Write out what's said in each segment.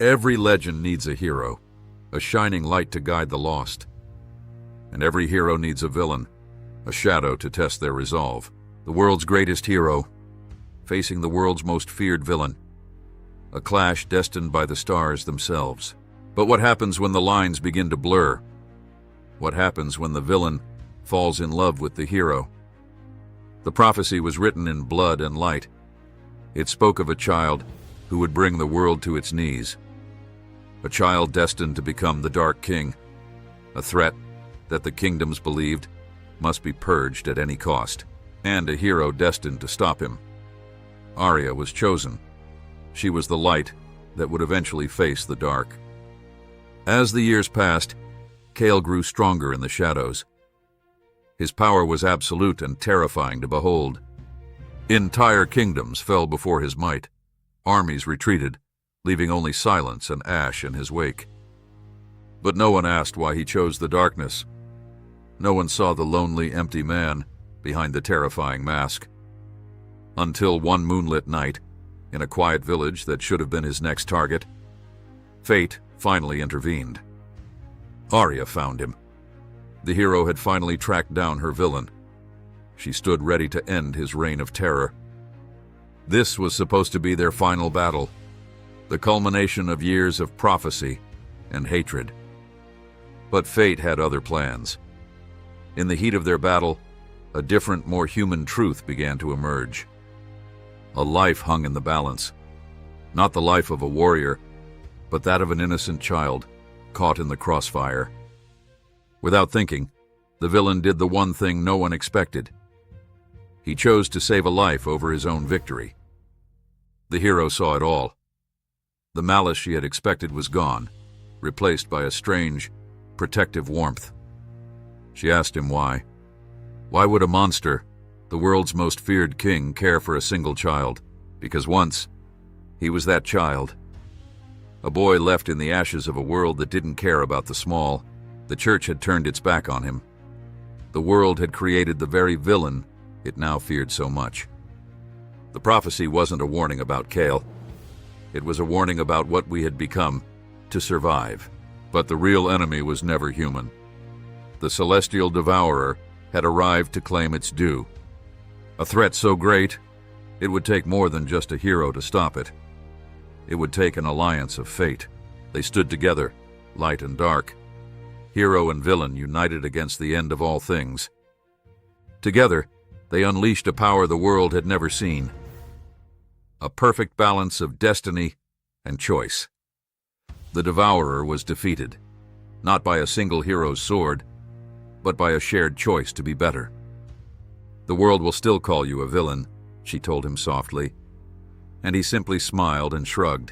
Every legend needs a hero, a shining light to guide the lost. And every hero needs a villain, a shadow to test their resolve. The world's greatest hero, facing the world's most feared villain. A clash destined by the stars themselves. But what happens when the lines begin to blur? What happens when the villain falls in love with the hero? The prophecy was written in blood and light. It spoke of a child who would bring the world to its knees. A child destined to become the Dark King. A threat that the kingdoms believed must be purged at any cost. And a hero destined to stop him. Arya was chosen. She was the light that would eventually face the dark. As the years passed, Cale grew stronger in the shadows. His power was absolute and terrifying to behold. Entire kingdoms fell before his might. Armies retreated, leaving only silence and ash in his wake. But no one asked why he chose the darkness. No one saw the lonely, empty man behind the terrifying mask. Until one moonlit night, in a quiet village that should have been his next target, fate finally intervened. Arya found him. The hero had finally tracked down her villain. She stood ready to end his reign of terror. This was supposed to be their final battle, the culmination of years of prophecy and hatred. But fate had other plans. In the heat of their battle, a different, more human truth began to emerge. A life hung in the balance. Not the life of a warrior, but that of an innocent child, caught in the crossfire. Without thinking, the villain did the one thing no one expected. He chose to save a life over his own victory. The hero saw it all. The malice she had expected was gone, replaced by a strange, protective warmth. She asked him why. Why would a monster, the world's most feared king, care for a single child? Because once, he was that child. A boy left in the ashes of a world that didn't care about the small. The church had turned its back on him. The world had created the very villain it now feared so much. The prophecy wasn't a warning about Cale. It was a warning about what we had become to survive. But the real enemy was never human. The celestial devourer had arrived to claim its due. A threat so great, it would take more than just a hero to stop it. It would take an alliance of fate. They stood together, light and dark. Hero and villain united against the end of all things. Together, they unleashed a power the world had never seen. A perfect balance of destiny and choice. The devourer was defeated, not by a single hero's sword, but by a shared choice to be better. The world will still call you a villain, she told him softly, and he simply smiled and shrugged,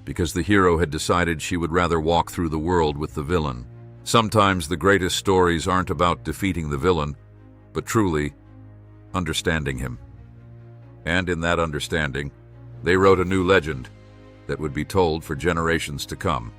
because the hero had decided she would rather walk through the world with the villain. Sometimes the greatest stories aren't about defeating the villain, but truly understanding him. And in that understanding, they wrote a new legend that would be told for generations to come.